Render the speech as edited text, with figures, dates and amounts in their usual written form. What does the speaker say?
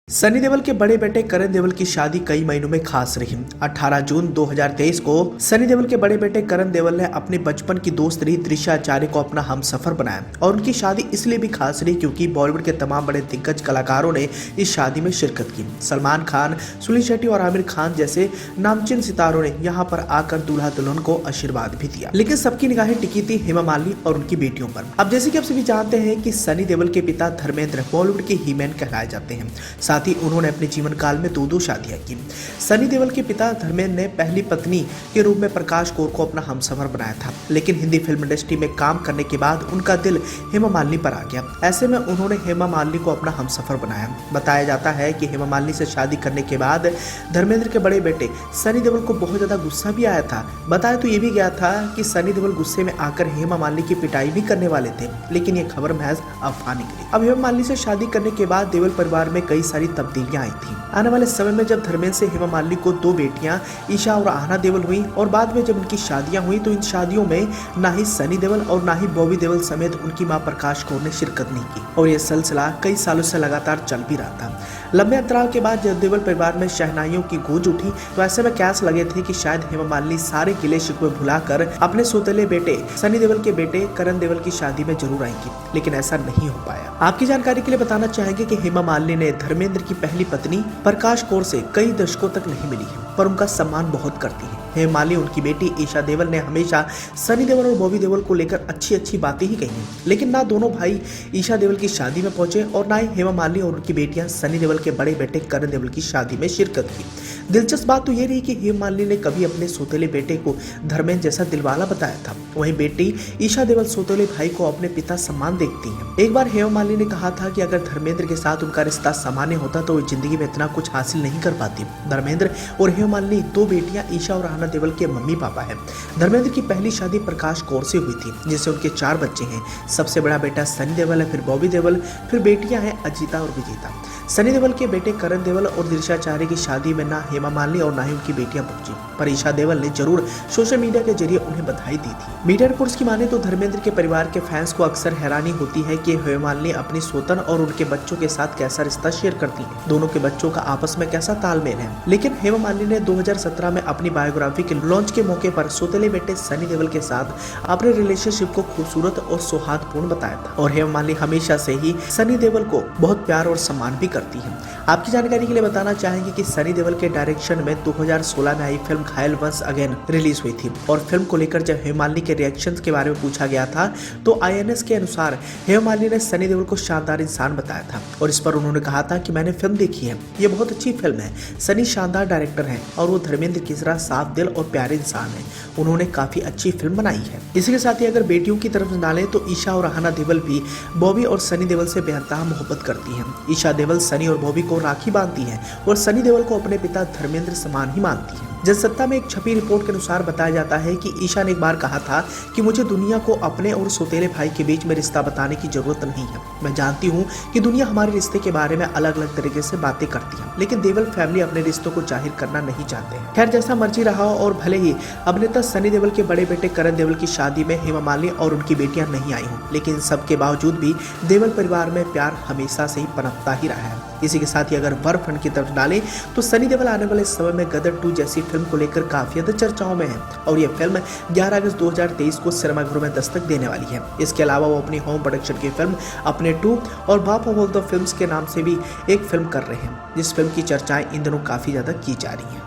सनी देओल के बड़े बेटे करण देओल की शादी कई महीनों में खास रही। 18 जून 2023 को सनी देओल के बड़े बेटे करण देओल ने अपने बचपन की दोस्त रही त्रिशा आचार्य को अपना हमसफर बनाया और उनकी शादी इसलिए भी खास रही क्योंकि बॉलीवुड के तमाम बड़े दिग्गज कलाकारों ने इस शादी में शिरकत की। सलमान खान, सुनील शेट्टी और आमिर खान जैसे नामचीन सितारों ने यहाँ पर आकर दूल्हा दुल्हन को आशीर्वाद भी दिया, लेकिन सबकी निगाहें टिकी थी हेमा मालिनी और उनकी बेटियों पर। अब जैसे कि आप सभी जानते हैं कि सनी देओल के पिता धर्मेंद्र बॉलीवुड के हीमैन कहलाए जाते हैं। साथ ही उन्होंने अपने जीवन काल में दो शादियां की। सनी देओल के पिता धर्मेंद्र ने पहली पत्नी के रूप में प्रकाश कौर को अपना हमसफर बनाया था, लेकिन हिंदी फिल्म इंडस्ट्री में काम करने के बाद उनका दिल हेमा मालिनी पर आ गया। ऐसे में उन्होंने हेमा मालिनी को अपना हमसफर बनाया। बताया जाता है कि हेमा मालिनी से शादी करने के बाद धर्मेंद्र के बड़े बेटे सनी देओल को बहुत ज्यादा गुस्सा भी आया था। बताया तो ये भी गया था कि सनी देओल गुस्से में आकर हेमा मालिनी की पिटाई भी करने वाले थे, लेकिन ये खबर महज अफवाह निकली। अब हेमा मालिनी से शादी करने के बाद देओल परिवार में कई सारी तब्दीलियां आई थी। आने वाले समय में जब धर्मेंद्र से हेमा मालिनी को दो बेटियां ईशा और आहना देओल हुई और बाद में जब उनकी शादियां हुई तो इन शादियों में ना ही सनी देओल और ना ही बॉबी देओल समेत उनकी मां प्रकाश कौर ने शिरकत नहीं की और ये सिलसिला कई सालों से लगातार चल भी रहा था। लंबे अंतराल के बाद जब देओल परिवार में शहनाइयों की गूंज उठी तो ऐसे में कयास लगे थे कि शायद हेमा मालिनी सारे गिले शिकवे भुलाकर अपने सौतेले बेटे सनी देओल के बेटे करण देओल की शादी में जरूर आएंगी, लेकिन ऐसा नहीं हो पाया। आपकी जानकारी के लिए बताना चाहेंगे कि हेमा मालिनी ने धर्मेंद्र की पहली पत्नी प्रकाश कौर से कई दशकों तक नहीं मिली है, पर उनका सम्मान बहुत करती है। हेमा मालिनी उनकी बेटी ईशा देओल ने हमेशा सनी देओल और बॉबी देओल को लेकर अच्छी बातें ही कही, लेकिन ना दोनों भाई ईशा देओल की शादी में पहुंचे और ना ही हेमा मालिनी और उनकी बेटियां सनी देओल के बड़े बेटे करण देओल की शादी में शिरकत की। दिलचस्प बात तो ये रही कि हेमा मालिनी ने कभी अपने सौतेले बेटे को धर्मेंद्र जैसा दिलवाला बताया था, वहीं बेटी ईशा देओल सौतेले भाई को अपने पिता सम्मान देखती है। एक बार हेमा मालिनी ने कहा था कि अगर धर्मेंद्र के साथ उनका रिश्ता सामान्य होता तो वो जिंदगी में इतना कुछ हासिल नहीं कर पाती। धर्मेंद्र और हेमा मालिनी दो बेटियां ईशा और आहना देओल के मम्मी पापा हैं। धर्मेंद्र की पहली शादी प्रकाश कौर से हुई थी, जिससे उनके 4 बच्चे हैं। सबसे बड़ा बेटा सनी देओल है, फिर बॉबी देओल, फिर बेटियां हैं अजीता और विजेता। सनी देओल के बेटे करण देओल और त्रिशा आचार्य की शादी में ना हेमा मालिनी और ना ही उनकी बेटियां पहुंची, पर ईशा देओल ने जरूर सोशल मीडिया के जरिए उन्हें बधाई दी थी। मीडिया रिपोर्ट्स की माने तो धर्मेंद्र के परिवार के फैंस को अक्सर हैरानी होती है कि हेमा मालिनी अपनी सौतन और उनके बच्चों के साथ कैसा रिश्ता शेयर करती है, दोनों के बच्चों का आपस में कैसा तालमेल है। लेकिन हेमा मालिनी ने 2017 में अपनी बायोग्राफी के लॉन्च के मौके पर सौतेले बेटे सनी देओल के साथ अपने रिलेशनशिप को खूबसूरत और सौहार्दपूर्ण बताया था और हेमा मालिनी हमेशा से ही सनी देओल को बहुत प्यार और सम्मान भी करती है। आपकी जानकारी के लिए बताना चाहेंगे कि सनी देओल के डायरेक्शन में 2016 में आई फिल्म घायल वंस अगेन रिलीज हुई थी और फिल्म को लेकर जब हेमा मालिनी के रिएक्शंस के बारे में पूछा गया था तो INS के अनुसार हेमा मालिनी ने सनी देओल को शानदार इंसान बताया था और इस पर उन्होंने कहा था कि मैंने फिल्म देखी है, ये बहुत अच्छी फिल्म है। सनी शानदार डायरेक्टर है और वो धर्मेंद्र की तरह साफ दिल और प्यारे इंसान है, उन्होंने काफी अच्छी फिल्म बनाई है। इसी के साथ ही अगर बेटियों की तरफ डालें तो ईशा और आहना देओल भी बॉबी और सनी देओल से बेहतहा मोहब्बत करती है। ईशा देओल सनी और बॉबी को राखी बांधती है और सनी देओल को अपने पिता धर्मेंद्र समान ही मानती है। जनसत्ता में एक छपी रिपोर्ट के अनुसार बताया जाता है कि ईशा ने एक बार कहा था कि मुझे दुनिया को अपने और सौतेले भाई के बीच में रिश्ता बताने की जरूरत नहीं है। मैं जानती हूँ कि दुनिया हमारे रिश्ते के बारे में अलग अलग तरीके से बातें करती है, लेकिन देओल फैमिली अपने रिश्तों को जाहिर करना नहीं चाहते हैं। खैर, जैसा मर्जी रहा हो और भले ही अभिनेता सनी देओल के बड़े बेटे करण देओल की शादी में हेमा मालिनी और उनकी बेटियां नहीं आई हों, लेकिन सबके बावजूद भी देओल परिवार में प्यार हमेशा से ही पनपता ही रहा है। इसी के साथ ही अगर वर फंड की तरफ डालें तो सनी देओल आने वाले समय में गदर 2 जैसी फिल्म को लेकर काफी ज्यादा चर्चाओं में है और यह फिल्म 11 अगस्त 2023 को सिनेमाघरों में दस्तक देने वाली है। इसके अलावा वो अपनी होम प्रोडक्शन की फिल्म अपने 2 और बाप ऑफ ऑल द फिल्म्स के नाम से भी एक फिल्म कर रहे हैं, जिस फिल्म की चर्चाएं इन दिनों काफी ज्यादा की जा रही है।